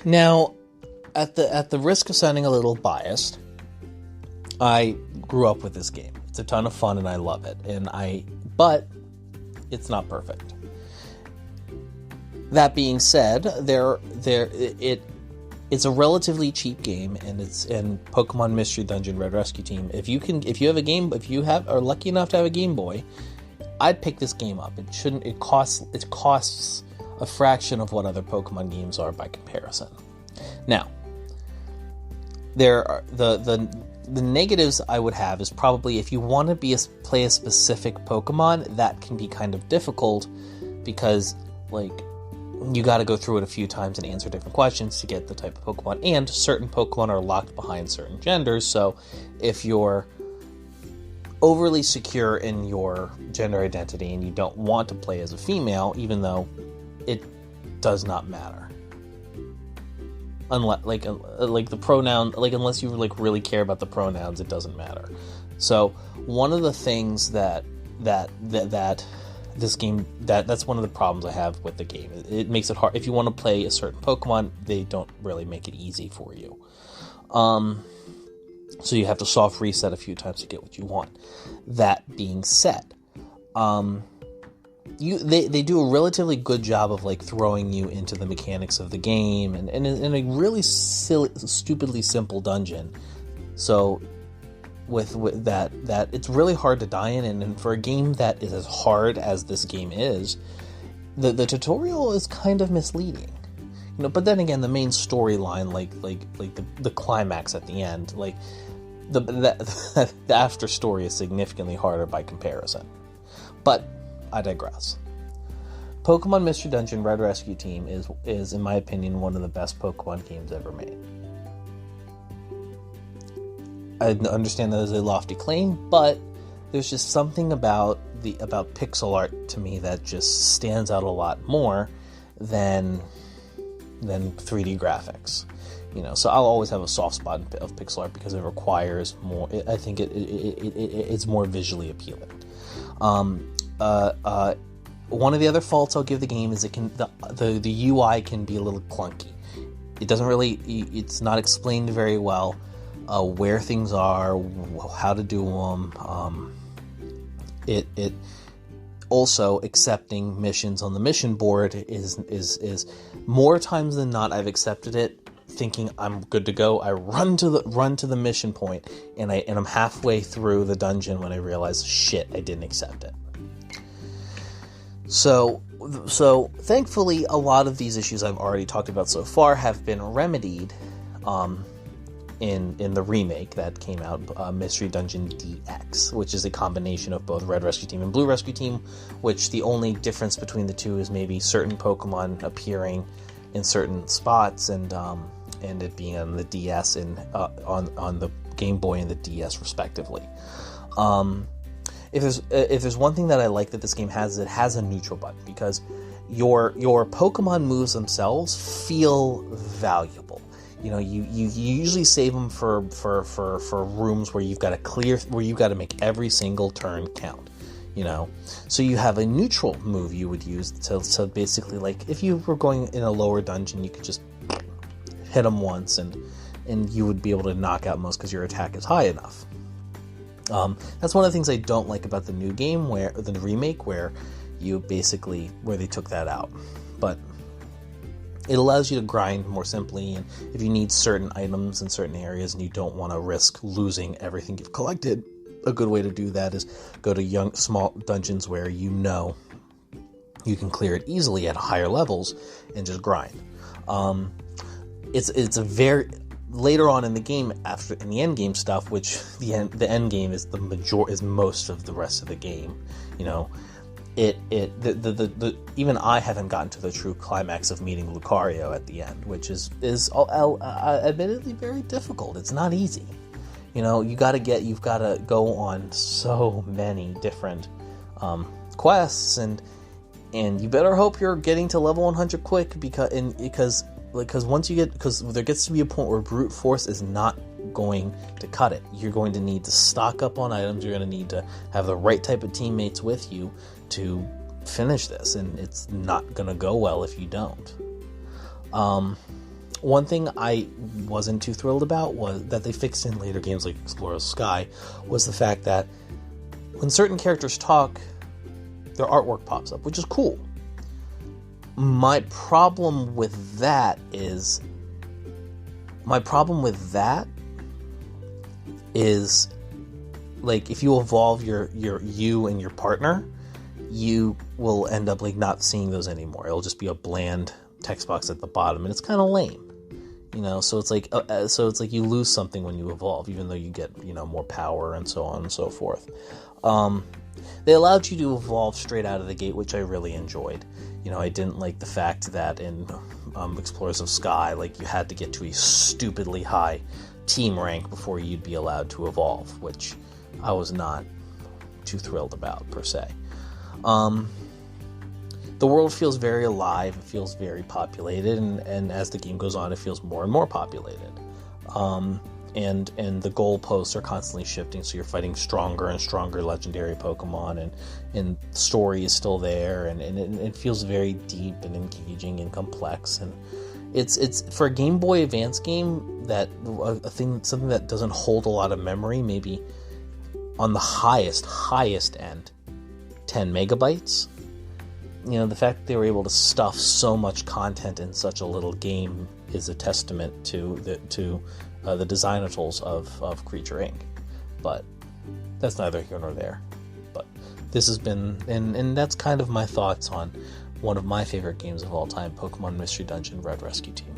Now, at the risk of sounding a little biased, I grew up with this game. It's a ton of fun and I love it. But it's not perfect. That being said, it's a relatively cheap game, and Pokemon Mystery Dungeon Red Rescue Team. If you are lucky enough to have a Game Boy, I'd pick this game up. It costs a fraction of what other Pokemon games are by comparison. Now, there are the negatives I would have is probably if you want to play a specific Pokemon, that can be kind of difficult because you got to go through it a few times and answer different questions to get the type of Pokemon, and certain Pokemon are locked behind certain genders, so if you're overly secure in your gender identity and you don't want to play as a female, even though it does not matter. Unless, the pronoun, unless you really care about the pronouns, it doesn't matter. So one of the things that this game, that's one of the problems I have with the game. It makes it hard. If you want to play a certain Pokemon, they don't really make it easy for you. So you have to soft reset a few times to get what you want. That being said, they do a relatively good job of throwing you into the mechanics of the game and in a really stupidly simple dungeon. So with that it's really hard to die in, and for a game that is as hard as this game is, the tutorial is kind of misleading. But then again, the main storyline, the climax at the end, the after story is significantly harder by comparison. But I digress. Pokemon Mystery Dungeon Red Rescue Team is in my opinion one of the best Pokemon games ever made. I understand that is a lofty claim, but there's just something about pixel art to me that just stands out a lot more than 3D graphics. So I'll always have a soft spot of pixel art because it requires more. I think it's more visually appealing. One of the other faults I'll give the game is the UI can be a little clunky. It's not explained very well. Where things are, how to do them. It also, accepting missions on the mission board is more times than not I've accepted it thinking I'm good to go. I run to the mission point and I'm halfway through the dungeon when I realize, shit, I didn't accept it. So thankfully a lot of these issues I've already talked about so far have been remedied in the remake that came out, Mystery Dungeon DX, which is a combination of both Red Rescue Team and Blue Rescue Team, which the only difference between the two is maybe certain Pokemon appearing in certain spots and it being on the DS and on the Game Boy and the DS respectively. If there's one thing that I like that this game has, it has a neutral button, because your Pokemon moves themselves feel valuable. You usually save them for rooms where you've got to make every single turn count. So you have a neutral move you would use to basically, if you were going in a lower dungeon, you could just hit them once and you would be able to knock out most because your attack is high enough. That's one of the things I don't like about the new game, the remake, where they took that out. But it allows you to grind more simply, and if you need certain items in certain areas and you don't want to risk losing everything you've collected, a good way to do that is go to small dungeons where you can clear it easily at higher levels and just grind. It's a very later on in the game, in the end game stuff, which the end game is is most of the rest of the game. Even I haven't gotten to the true climax of meeting Lucario at the end, which is admittedly very difficult. It's not easy. You've got to go on so many different quests, and you better hope you're getting to level 100 quick, because there gets to be a point where brute force is not going to cut it. You're going to need to stock up on items. You're going to need to have the right type of teammates with you to finish this, and it's not going to go well if you don't. One thing I wasn't too thrilled about was that they fixed in later games like Explorers Sky, was the fact that when certain characters talk, their artwork pops up, which is cool. My problem with that is, like, if you evolve you and your partner, you will end up like not seeing those anymore. It'll just be a bland text box at the bottom, and it's kind of lame. So it's like you lose something when you evolve, even though you get, more power and so on and so forth. They allowed you to evolve straight out of the gate, which I really enjoyed. I didn't like the fact that in Explorers of Sky, like, you had to get to a stupidly high team rank before you'd be allowed to evolve, which I was not too thrilled about, per se. The world feels very alive, it feels very populated, and as the game goes on, it feels more and more populated. And the goalposts are constantly shifting, so you're fighting stronger and stronger legendary Pokemon, and the story is still there, and it feels very deep and engaging and complex, and it's for a Game Boy Advance game, that something that doesn't hold a lot of memory, maybe on the highest end, 10 megabytes. The fact that they were able to stuff so much content in such a little game is a testament to the design tools of Creature Inc. But that's neither here nor there. But this has been, and that's kind of my thoughts on one of my favorite games of all time, Pokemon Mystery Dungeon Red Rescue Team.